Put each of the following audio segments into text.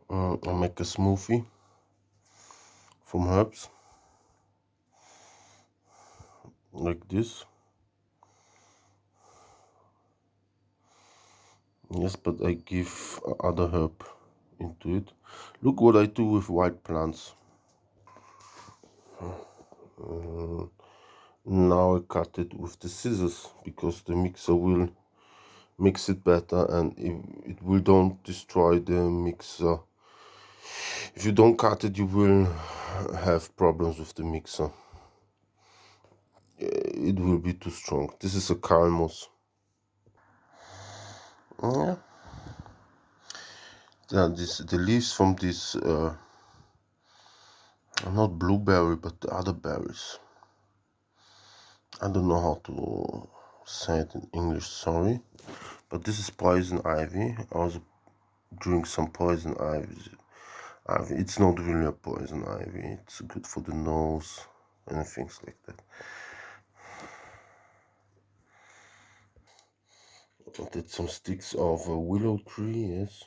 I make a smoothie from herbs like this. Yes, but I give other herb into it. Look what I do with white plants. Now I cut it with the scissors because the mixer will mix it better, and it will don't destroy the mixer. If you don't cut it, you will have problems with the mixer. It will be too strong. This is a calmos. Yeah. Yeah, the leaves from this not blueberry but the other berries. I don't know how to say it in English, sorry. But this is poison ivy. I also drink some poison ivy. It's not really a poison ivy. It's good for the nose and things like that. I did some sticks of a willow tree, yes.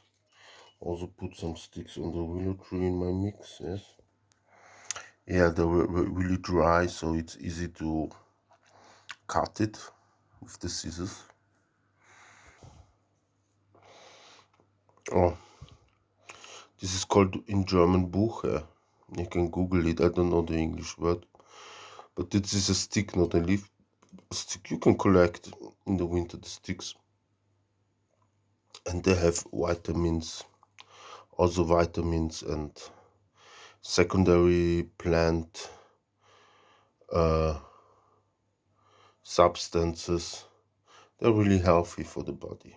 Also put some sticks on the willow tree in my mix, yes. Yeah, they were really dry, so it's easy to cut it with the scissors. Oh, this is called in German Buche. You can Google it. I don't know the English word, but this is a stick, not a leaf. A stick you can collect in the winter. The sticks, and they have vitamins, also vitamins and secondary plant substances. They're really healthy for the body.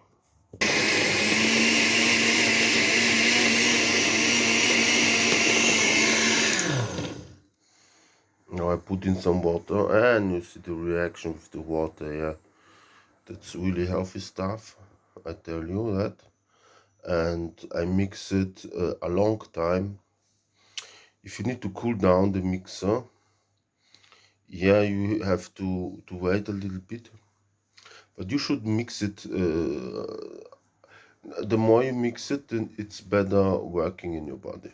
Now I put in some water and you see the reaction with the water. Yeah, that's really healthy stuff, I tell you that. And I mix it a long time. If you need to cool down the mixer, yeah, you have to wait a little bit, but you should mix it. The more you mix it, then it's better working in your body.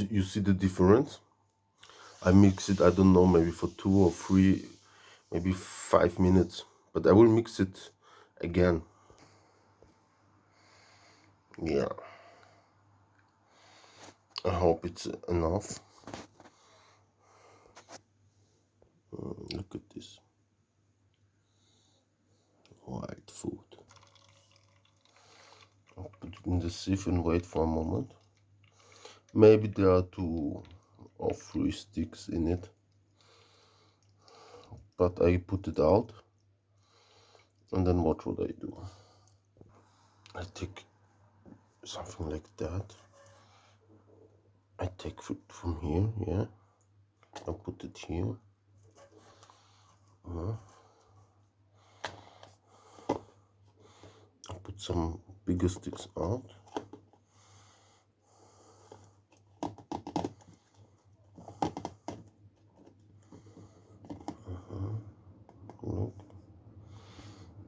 You see the difference? I mix it, I don't know, maybe for 2 or 3, maybe 5 minutes, but I will mix it again. Yeah, I hope it's enough. Look at this wild food. I'll put it in the sieve and wait for a moment. Maybe there are 2 or 3 sticks in it, but I put it out and then watch what I do. I take something like that. I take it from here, yeah. I put it here. I put some bigger sticks out.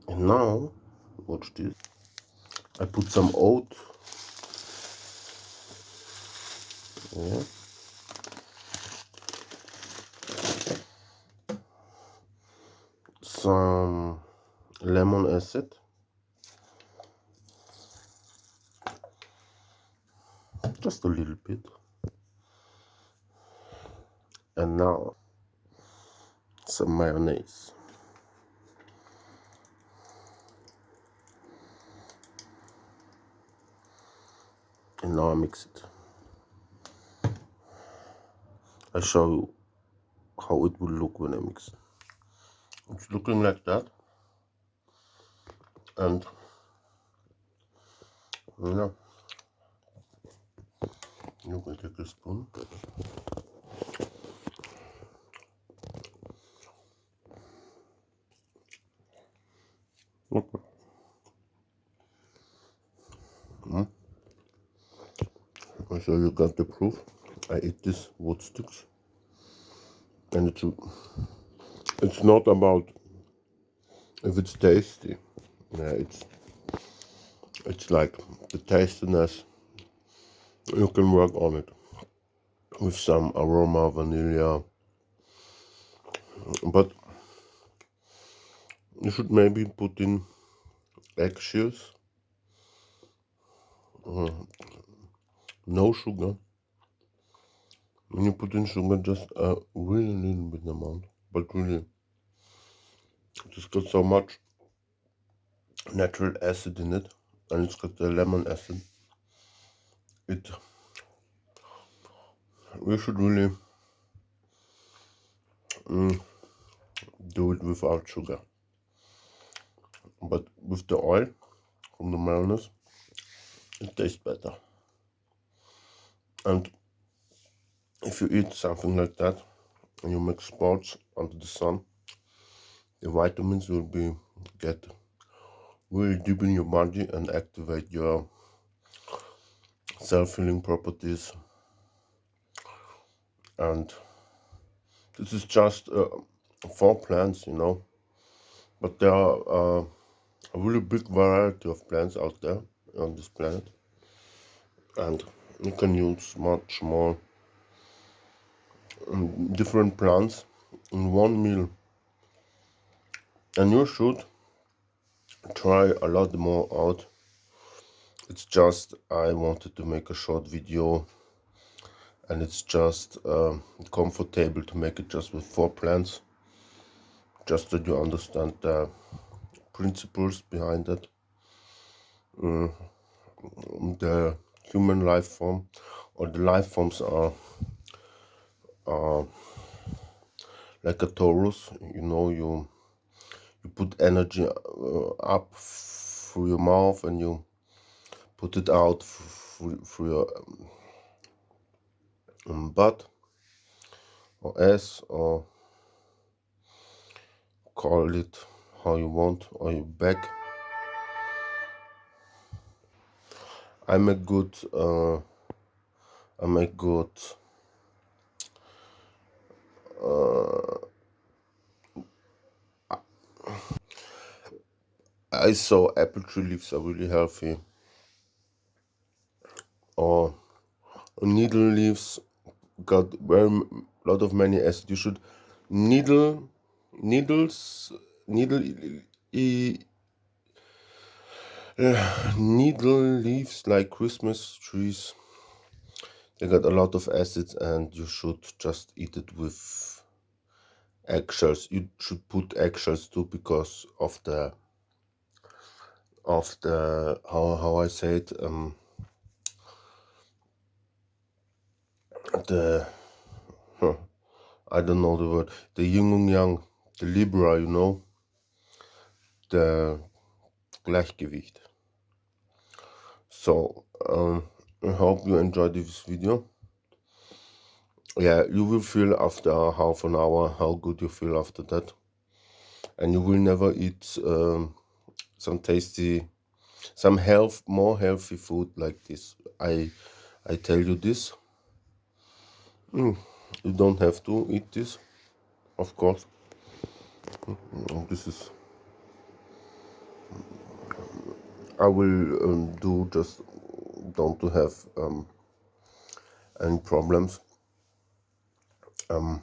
And now, watch this. I put some oat. Yeah. Some lemon acid. Just a little bit. And now, some mayonnaise. And now I mix it. I show you how it will look when I mix it. It's looking like that. And yeah, you can take a spoon. Okay. So you got the proof. I eat this wood sticks, and it's not about if it's tasty, yeah, it's like the tastiness. You can work on it with some aroma, vanilla, but you should maybe put in eggshells, uh, no sugar. When you put in sugar, just a really little bit amount, but really, it's got so much natural acid in it, and it's got the lemon acid. It we should really mm, do it without sugar, but with the oil from the mayonnaise, it tastes better. And if you eat something like that and you make sports under the sun, the vitamins will be get really deep in your body and activate your self-healing properties. And this is just 4 plants, but there are a really big variety of plants out there on this planet, and you can use much more different plants in one meal, and you should try a lot more out. It's just I wanted to make a short video, and it's just comfortable to make it just with 4 plants, just that you understand the principles behind it. The human life form, or the life forms are like a torus. You put energy up through your mouth, and you put it out through your butt or ass, or call it how you want, or your back. I'm a good I'm a good I saw apple tree leaves are really healthy, or needle leaves got very lot of many acid. You should needle needles needle e- needle leaves like Christmas trees. They got a lot of acids, and you should just eat it with eggshells. You should put eggshells too, because of the how I say it, the huh, I don't know the word, the yin and yang, the Libra, the Gleichgewicht. So I hope you enjoyed this video. Yeah, you will feel after half an hour how good you feel after that, and you will never eat some more healthy food like this. I tell you this. You don't have to eat this, of course. This is I will do, just don't to have any problems. I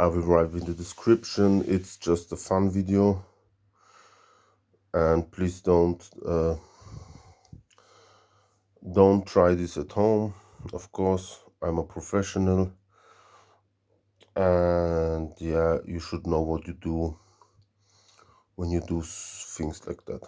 will write in the description. It's just a fun video, and please don't try this at home. Of course, I'm a professional, and yeah, you should know what you do when you do things like that.